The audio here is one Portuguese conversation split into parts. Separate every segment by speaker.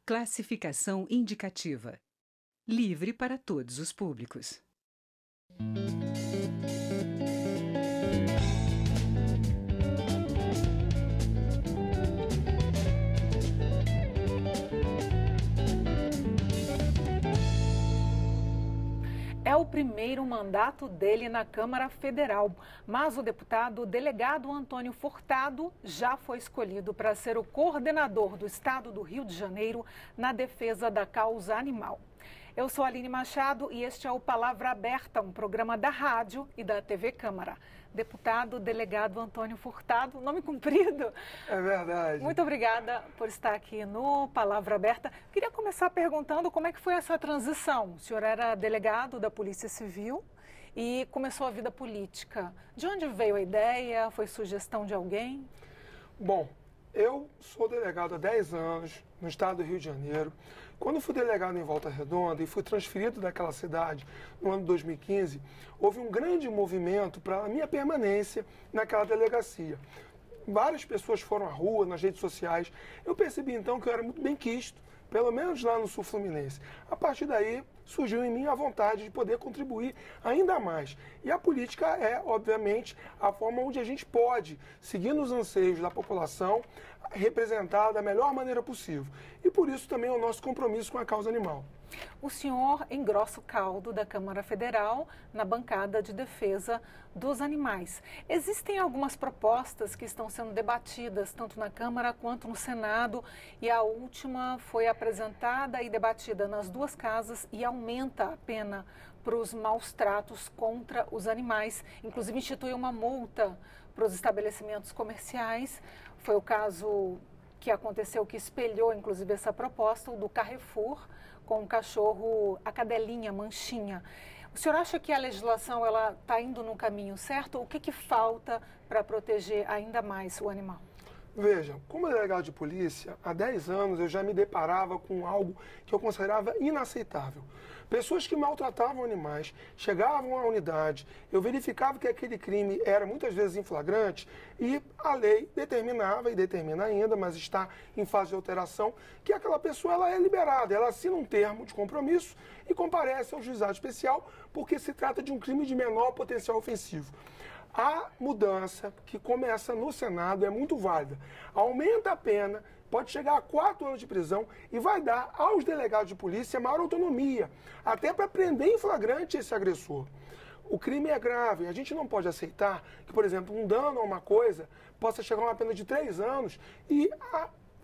Speaker 1: Classificação indicativa. Livre para todos os públicos.
Speaker 2: É o primeiro mandato dele na Câmara Federal, mas o deputado delegado Antônio Furtado já foi escolhido para ser o coordenador do Estado do Rio de Janeiro na defesa da causa animal. Eu sou Aline Machado e este é o Palavra Aberta, um programa da rádio e da TV Câmara. Deputado delegado Antônio Furtado, nome comprido.
Speaker 3: É verdade.
Speaker 2: Muito obrigada por estar aqui no Palavra Aberta. Queria começar perguntando como é que foi essa transição. O senhor era delegado da Polícia Civil e começou a vida política. De onde veio a ideia? Foi sugestão de alguém?
Speaker 3: Bom, eu sou delegado há 10 anos no estado do Rio de Janeiro. Quando fui delegado em Volta Redonda e fui transferido daquela cidade no ano de 2015, houve um grande movimento para a minha permanência naquela delegacia. Várias pessoas foram à rua, nas redes sociais. Eu percebi então que eu era muito bem quisto, pelo menos lá no Sul Fluminense. A partir daí, surgiu em mim a vontade de poder contribuir ainda mais. E a política é, obviamente, a forma onde a gente pode, seguindo os anseios da população, representar da melhor maneira possível. E por isso também é o nosso compromisso com a causa animal.
Speaker 2: O senhor engrossa o caldo da Câmara Federal na bancada de defesa dos animais. Existem algumas propostas que estão sendo debatidas tanto na Câmara quanto no Senado e a última foi apresentada e debatida nas duas casas e aumenta a pena para os maus tratos contra os animais, inclusive institui uma multa para os estabelecimentos comerciais. Foi o caso que aconteceu, que espelhou inclusive essa proposta, o do Carrefour, com o cachorro, a cadelinha Manchinha. O senhor acha que a legislação está indo no caminho certo? O que falta para proteger ainda mais o animal?
Speaker 3: Veja, como delegado de polícia, há 10 anos eu já me deparava com algo que eu considerava inaceitável. Pessoas que maltratavam animais, chegavam à unidade, eu verificava que aquele crime era muitas vezes em flagrante e a lei determinava, e determina ainda, mas está em fase de alteração, que aquela pessoa ela é liberada, ela assina um termo de compromisso e comparece ao juizado especial porque se trata de um crime de menor potencial ofensivo. A mudança que começa no Senado é muito válida. Aumenta a pena, pode chegar a 4 anos de prisão e vai dar aos delegados de polícia maior autonomia, até para prender em flagrante esse agressor. O crime é grave, a gente não pode aceitar que, por exemplo, um dano a uma coisa possa chegar a uma pena de 3 anos e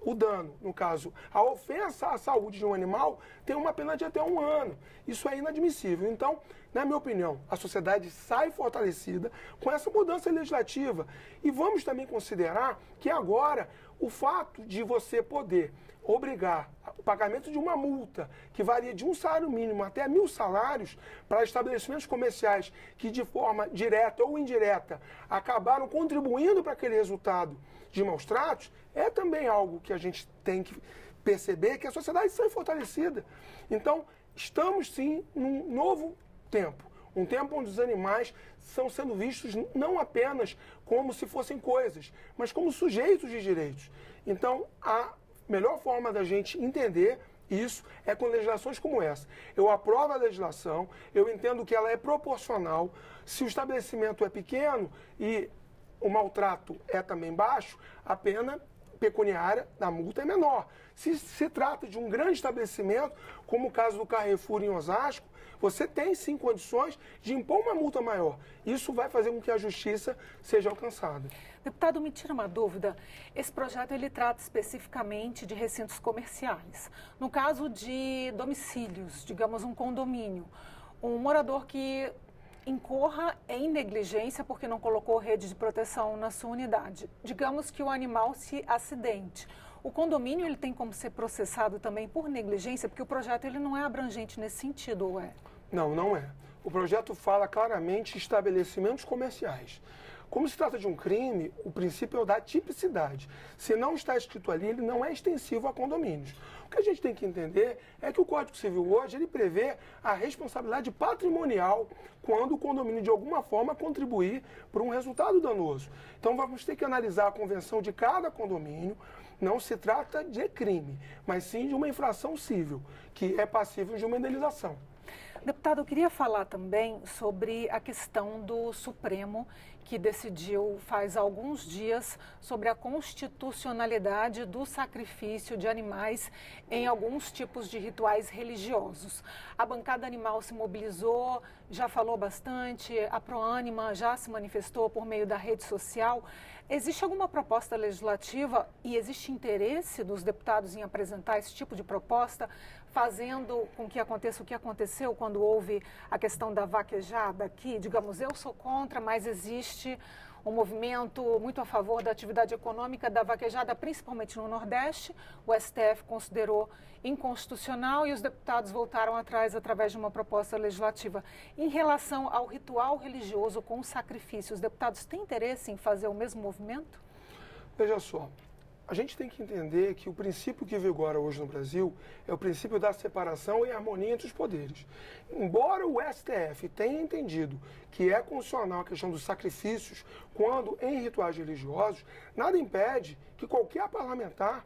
Speaker 3: o dano, no caso, a ofensa à saúde de um animal tem uma pena de até 1 ano. Isso é inadmissível. Então, na minha opinião, a sociedade sai fortalecida com essa mudança legislativa. E vamos também considerar que agora o fato de você poder obrigar o pagamento de uma multa que varia de um salário mínimo até 1.000 salários para estabelecimentos comerciais que de forma direta ou indireta acabaram contribuindo para aquele resultado de maus tratos, é também algo que a gente tem que perceber que a sociedade sai fortalecida. Então, estamos sim num novo tempo. Um tempo onde os animais estão sendo vistos não apenas como se fossem coisas, mas como sujeitos de direitos. Então, a melhor forma da gente entender isso é com legislações como essa. Eu aprovo a legislação, eu entendo que ela é proporcional. Se o estabelecimento é pequeno e o maltrato é também baixo, a pena pecuniária da multa é menor. Se se trata de um grande estabelecimento, como o caso do Carrefour em Osasco, você tem sim condições de impor uma multa maior. Isso vai fazer com que a justiça seja alcançada.
Speaker 2: Deputado, me tira uma dúvida. Esse projeto ele trata especificamente de recintos comerciais. No caso de domicílios, digamos um condomínio, um morador que incorra em negligência porque não colocou rede de proteção na sua unidade. Digamos que o animal se acidente. O condomínio ele tem como ser processado também por negligência, porque o projeto ele não é abrangente nesse sentido, ou é?
Speaker 3: Não, não é. O projeto fala claramente em estabelecimentos comerciais. Como se trata de um crime, o princípio é o da tipicidade. Se não está escrito ali, ele não é extensivo a condomínios. O que a gente tem que entender é que o Código Civil hoje ele prevê a responsabilidade patrimonial quando o condomínio de alguma forma contribuir para um resultado danoso. Então vamos ter que analisar a convenção de cada condomínio, Não se trata de crime, mas sim de uma infração civil, que é passível de uma indenização.
Speaker 2: Deputado, eu queria falar também sobre a questão do Supremo, que decidiu faz alguns dias sobre a constitucionalidade do sacrifício de animais em alguns tipos de rituais religiosos. A bancada animal se mobilizou, já falou bastante, a Proânima já se manifestou por meio da rede social. Existe alguma proposta legislativa e existe interesse dos deputados em apresentar esse tipo de proposta, fazendo com que aconteça o que aconteceu quando houve a questão da vaquejada aqui? Digamos, eu sou contra, mas existe um movimento muito a favor da atividade econômica da vaquejada, principalmente no Nordeste. O STF considerou inconstitucional e os deputados voltaram atrás através de uma proposta legislativa. Em relação ao ritual religioso com sacrifício, os deputados têm interesse em fazer o mesmo movimento?
Speaker 3: Veja só, a gente tem que entender que o princípio que vigora hoje no Brasil é o princípio da separação e harmonia entre os poderes. Embora o STF tenha entendido que é constitucional a questão dos sacrifícios quando em rituais religiosos, nada impede que qualquer parlamentar,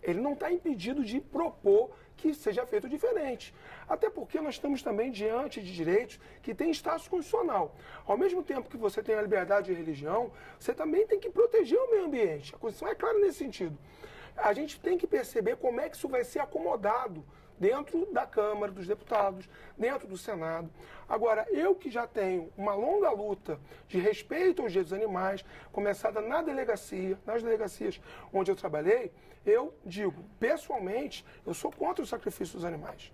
Speaker 3: ele não está impedido de propor que seja feito diferente. Até porque nós estamos também diante de direitos que têm status constitucional. Ao mesmo tempo que você tem a liberdade de religião, você também tem que proteger o meio ambiente. A Constituição é clara nesse sentido. A gente tem que perceber como é que isso vai ser acomodado dentro da Câmara dos Deputados, dentro do Senado. Agora, eu que já tenho uma longa luta de respeito aos direitos dos animais, começada nas delegacias onde eu trabalhei, eu digo, pessoalmente, eu sou contra o sacrifício dos animais.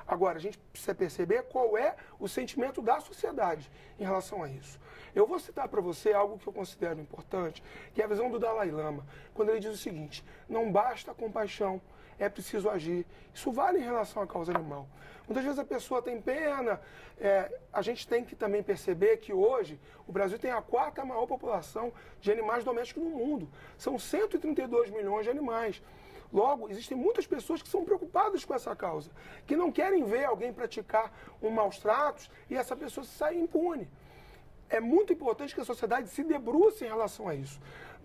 Speaker 3: Agora, a gente precisa perceber qual é o sentimento da sociedade em relação a isso. Eu vou citar para você algo que eu considero importante, que é a visão do Dalai Lama, quando ele diz o seguinte: não basta a compaixão, é preciso agir. Isso vale em relação à causa animal. Muitas vezes a pessoa tem pena, a gente tem que também perceber que hoje o Brasil tem a quarta maior população de animais domésticos no mundo. São 132 milhões de animais. Logo, existem muitas pessoas que são preocupadas com essa causa, que não querem ver alguém praticar maus tratos e essa pessoa sair impune. É muito importante que a sociedade se debruce em relação a isso.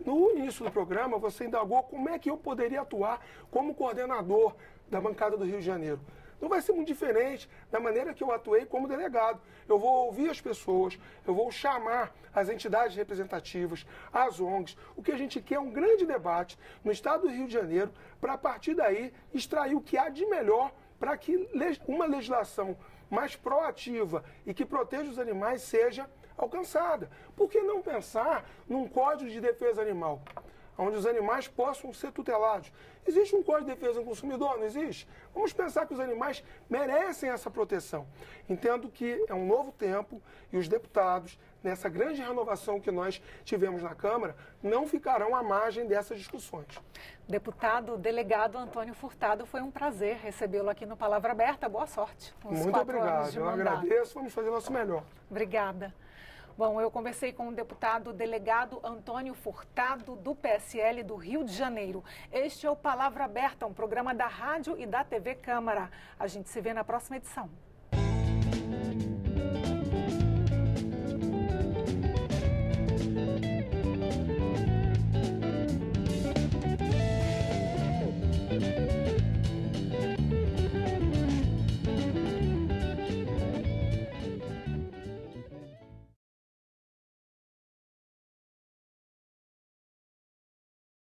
Speaker 3: No início do programa, você indagou como é que eu poderia atuar como coordenador da bancada do Rio de Janeiro. Não vai ser muito diferente da maneira que eu atuei como delegado. Eu vou ouvir as pessoas, eu vou chamar as entidades representativas, as ONGs. O que a gente quer é um grande debate no estado do Rio de Janeiro, para a partir daí extrair o que há de melhor para que uma legislação mais proativa e que proteja os animais seja alcançada. Por que não pensar num Código de Defesa Animal, onde os animais possam ser tutelados? Existe um Código de Defesa do Consumidor? Não existe? Vamos pensar que os animais merecem essa proteção. Entendo que é um novo tempo e os deputados, nessa grande renovação que nós tivemos na Câmara, não ficarão à margem dessas discussões.
Speaker 2: Deputado delegado Antônio Furtado, foi um prazer recebê-lo aqui no Palavra Aberta. Boa sorte.
Speaker 3: Muito obrigado. Eu agradeço. Vamos fazer o nosso melhor.
Speaker 2: Obrigada. Bom, eu conversei com o deputado delegado Antônio Furtado, do PSL do Rio de Janeiro. Este é o Palavra Aberta, um programa da Rádio e da TV Câmara. A gente se vê na próxima edição.